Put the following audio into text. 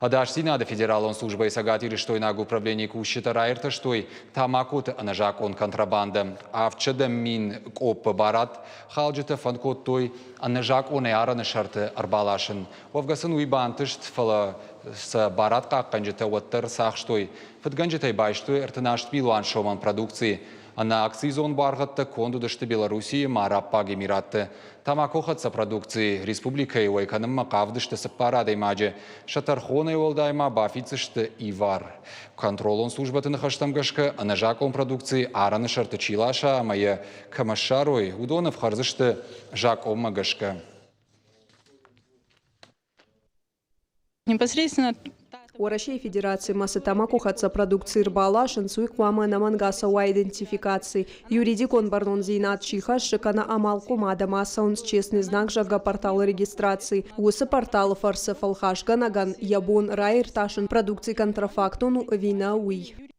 Адаш Синада федералон служба и сагатири, что и нагу управление кущита райрта, что и тамакут анажак он контрабанда. А в чадам мин коп барат, халджита фанкот той анажак он и арана шарты арбалашин. Вовгасан уйбантышт фала с барат как канджита уаттер сах, что и фатганджита и бай, что и эртанашт милуан шоман продукции. Ана акцизон баргатта конду дашты Белоруссии мараппаг Эмиратты. Тамакохатса продукции республика его эконома кавдышты саппарадой маджи. Шатархона его дайма бафицышты ивар. Контролон службаты нахаштамгашка, а нажакон продукции араны шарты чилаша, мая камашарой удонов харзышты жаком магашка. Непосредственно России Федерации масса тамакухатса продукции рбалашин суиквама намангасова идентификации. Юридик он барнон зинат чихаш шикана амалку мада масса он честный знак жага портала регистрации. Усы портала фарса фалхаш ганаган ябон райр ташин продукции контрафактону вина уй.